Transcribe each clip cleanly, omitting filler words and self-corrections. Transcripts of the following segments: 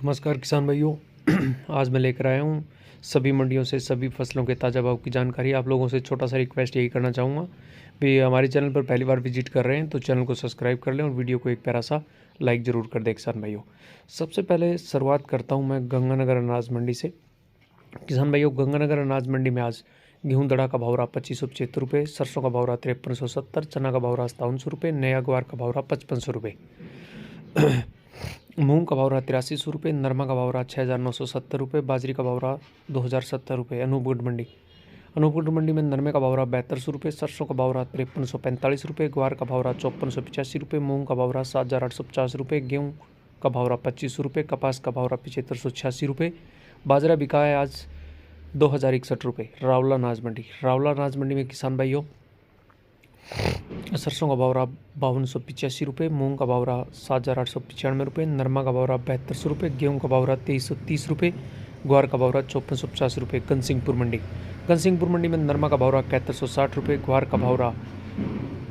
नमस्कार किसान भाइयों। आज मैं लेकर आया हूँ सभी मंडियों से सभी फसलों के ताज़ा भाव की जानकारी। आप लोगों से छोटा सा रिक्वेस्ट यही करना चाहूँगा भी हमारे चैनल पर पहली बार विजिट कर रहे हैं तो चैनल को सब्सक्राइब कर लें और वीडियो को एक प्यारा सा लाइक ज़रूर कर दें किसान भाइयों। सबसे पहले शुरुआत करता हूँ मैं गंगानगर अनाज मंडी से। किसान भाइयों, गंगानगर अनाज मंडी में आज गेहूँ दड़ा का भाव रहा 2575 रुपये, सरसों का भाव रहा 5370, चना का भाव रहा 5700 रुपये, नया ग्वार का भाव रहा 5500 रुपये, मूंग का भाव रहा 8300 रुपये, नरमा का भाव रहा 6970 रुपये, बाजरी का भाव रहा 2070 रुपये। अनूपगढ़ मंडी में नरमे का भाव रहा 7200 रुपये, सरसों का भाव रहा 5345 रुपये, ग्वार का भाव रहा 5485 रुपये, मूंग का भाव रहा 7850 रुपये, गेहूँ का भाव रहा 2500 रुपये, कपास का भाव रहा 7586 रुपये। बाजरा बिका है आज 2061 रुपये। रावला अनाज मंडी में किसान भाइयों सरसों का भाव रहा 5285 रुपये, मूंग का भाव रहा 7895 रुपये, नरमा का भाव रहा 7200 रुपये, गेहूँ का भाव रहा 2330 रुपये, ग्वार का भाव रहा 5450 रुपये। गनसिंहपुर मंडी में नरमा का भाव रहा 7160 रुपये, ग्वार का भाव रहा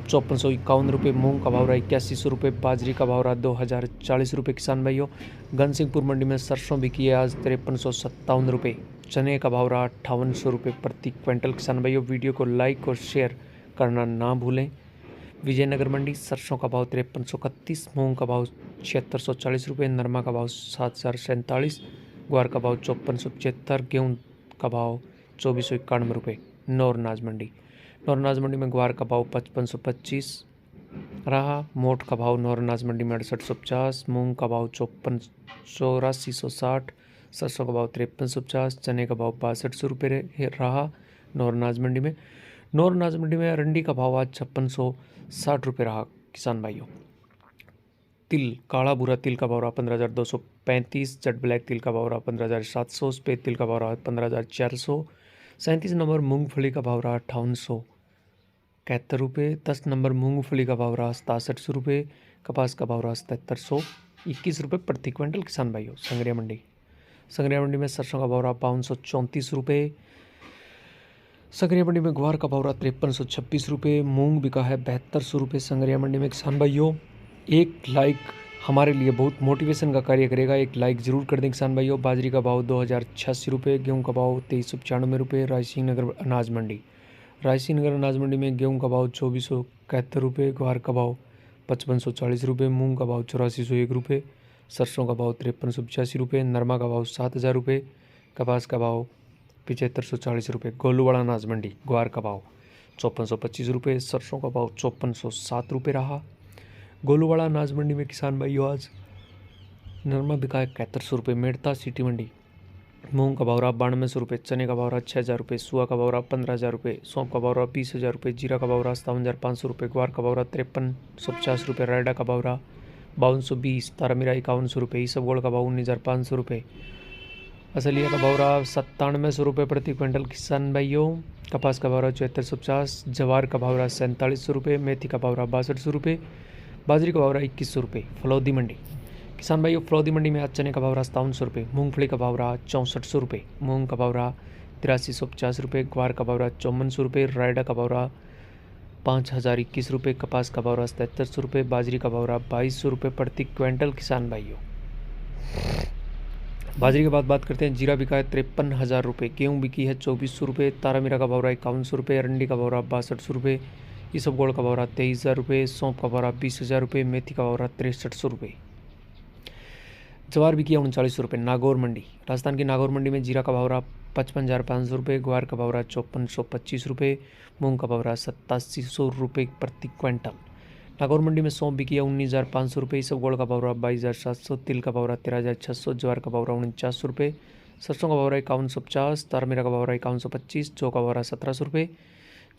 5451 रुपये, मूंग का भाव रहा 8100 रुपये, बाजरी का भाव रहा 2040 रुपये। किसान भाइयों, गनसिंहपुर मंडी में सरसों बिकी है आज 5357 रुपये, चने का भाव रहा 5800 रुपये प्रति क्विंटल। किसान भाइयों, वीडियो को लाइक और शेयर करना ना भूलें। विजयनगर मंडी सरसों का भाव 5331, मूंग का भाव 7640 रुपये, नरमा का भाव 7047, ग्वार का भाव 5475, गेहूँ का भाव 2491 रुपये। नौर अनाज मंडी में ग्वार का भाव 5525 रहा, मोट का भाव नौर अनाज मंडी में 6850, मूंग का भाव 8460, सरसों का भाव 5350, चने का भाव 6200 रुपये रहा। नौर अनाज मंडी में अरंडी का भाव आज 5660 रुपये रहा। किसान भाइयों, काला भूरा तिल का भाव रहा 15,235, जेट ब्लैक तिल का भाव रहा 15,700, सफेद तिल का भाव रहा 15,400, 37 नंबर मूंगफली का भाव रहा 5871 रुपये, 10 नंबर मूंगफली का भाव रहा 6700 रुपये, कपास का भाव रहा 7721 रुपये प्रति क्विंटल। किसान भाइयों, संग्रिया मंडी में सरसों का भाव रहा 534 रुपये, संग्रिया मंडी में ग्वार का भाव रहा 5326 रुपये, मूंग बिका है 7200 रुपये संग्रिया मंडी में। किसान भाइयों, एक लाइक हमारे लिए बहुत मोटिवेशन का कार्य करेगा, एक लाइक ज़रूर कर दें किसान भाइयों। बाजरी का भाव 2086 रुपये, गेहूँ का भाव 2395 रुपये। रायसिंह नगर अनाज मंडी में गेहूँ का भाव 2471 रुपये, ग्वार का भाव 5540 रुपये, मूंग का भाव 8401 रुपये, सरसों का भाव 5385 रुपये, नरमा का भाव 7000 रुपये, कपास का भाव 7540 रुपये। गोलूवाड़ा अनाज मंडी ग्वार का भाव 5425 रुपये, सरसों का भाव 5407 रुपये रहा। गोलूवाड़ा अनाज मंडी में किसान भाइयों आज नरमा बिका 7100 रुपये। मेड़ता सिटी मंडी मूंग का भाव रहा 9200 रुपये, चने का भाव रहा 6000 रुपये, सुआ का भाव रहा 15000 रुपये, सौंफ का भाव रहा 20000 रुपये, जीरा का भाव रहा 57500 रुपये, ग्वार का भाव रहा 5350 रुपये, रायडा का भाव रहा 5220, तारामीरा 5100 रुपये, ईसबगोल का भाव 19500 रुपये, असलिया का भाव रहा 9700 रुपये प्रति क्विंटल। किसान भाइयों, कपास का भाव रहा 7450, जवार का भाव रहा 4700 रुपये, मेथी का भाव रहा 6200 रुपये, बाजरी का भाव रहा 2100 रुपये। फलौदी मंडी किसान भाइयों, फलौदी मंडी में आज चने का भाव रहा 5700 रुपये, मूंगफली का भाव रहा 6400 रुपये, मूंग का भाव रहा 8350 रुपये, ग्वार का भाव रहा 5400 रुपये, रायडा का भाव रहा 5021 रुपये, कपास का भाव रहा 7700 रुपये, बाजरी का भाव रहा 2200 रुपये प्रति क्विंटल। किसान भाइयों, बाजरी के बाद बात करते हैं। जीरा बिका है 53,000 रुपये, गेहूँ बिकी है 2400 रुपये, तारामीरा का भाव रहा 5100 रुपये, अरंडी का भाव रहा 6200 रुपये, ईसबगोल का भाव रहा 23000 रुपये, सौंफ का भाव रहा 20000 रुपये, मेथी का भाव रहा 6300 रुपये, जवार बिकी है 3900 रुपये। राजस्थान की नागौर मंडी में जीरा का भाव रहा 55,500 रुपये, ग्वार का भाव रहा 5425 रुपये, मूंग का भाव रहा 8700 रुपये प्रति क्विंटल। नागौर मंडी में सौंफ बिकी है 19,500 रुपये, ईसबगोल का भाव रहा 22,700, तिल का भाव रहा 13,600, ज्वार का भाव रहा 4900 रुपये, सरसों का भाव रहा 5150, तारामीरा का भाव रहा 5125, जौ का भाव रहा 1700 रुपये,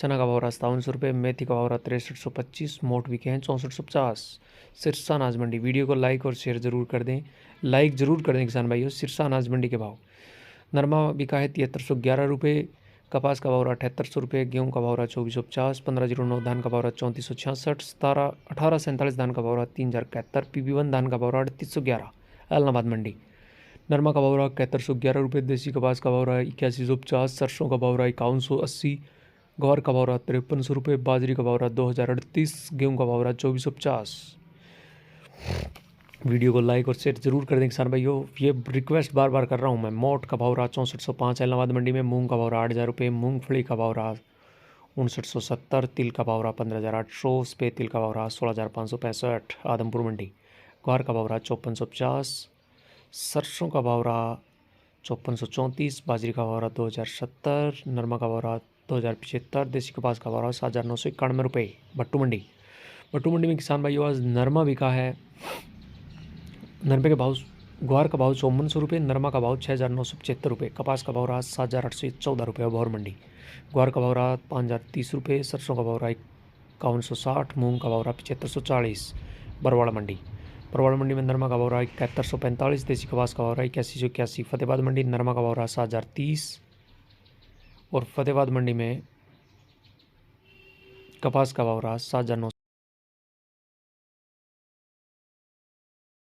चना का भाव रहा 5700 रुपये, मेथी का भाव रहा 6325, मोट बिके हैं 6450। सिरसा अनाज मंडी, वीडियो को लाइक और शेयर जरूर कर दें, किसान भाइयों। सिरसा अनाज मंडी के भाव, नरमा बिका है 7311 रुपये, कपास का भाव रहा 7800 रुपये, गेहूँ का भाव रहा 2450, 1509 धान का भाव रहा 3466, 1847 धान का भाव रहा 3071, PB1 धान का भाव रहा 3811। एलनाबाद मंडी नरमा का भाव रहा 7111 रुपये, देसी कपास का भाव रहा 8150, सरसों का भाव रहा 5180, ग्वार का भाव रहा 5300 रुपये, बाजरी का भाव रहा 2038, गेहूँ का भाव रहा 2450। वीडियो को लाइक और शेयर जरूर कर दें किसान भाइयों। ये रिक्वेस्ट बार बार कर रहा हूँ मैं। मोट का भाव रहा 6405 इलाहाबाद मंडी में। मूंग का भाव रहा 8,000 रुपये। मूंगफली का भाव रहा 5970। तिल का भाव रहा 15,800। सफ़ेद तिल का भाव रहा 16,565 आदमपुर मंडी। ग्वार का भाव रहा 5450। सरसों का भाव रहा 5434। बाजरी का भाव रहा 2070। नरमा का भाव रहा 2075। देसी कपास का भाव रहा 7,991 रुपये। भट्टू मंडी। भट्टू मंडी में किसान भाइयों आज नरमा बिका है। नरमे के भाव, ग्वार का भाव 5400 रुपये। नरमा का भाव 6,975 रुपये। कपास का भाव रहा 7,814 रुपये भौर मंडी। ग्वार का भाव रहा 5,030 रुपये। सरसों का भाव रहा 5160। मूंग का भाव रहा 7540 बरवाड़ा मंडी। बरवाड़ा मंडी में नरमा का भाव रहा 7145। देसी कपास का भाव रहा 8181। फतेहाबाद मंडी नरमा का भाव रहा 7,030 और फतेहाबाद मंडी में कपास का भाव रहा 7,900।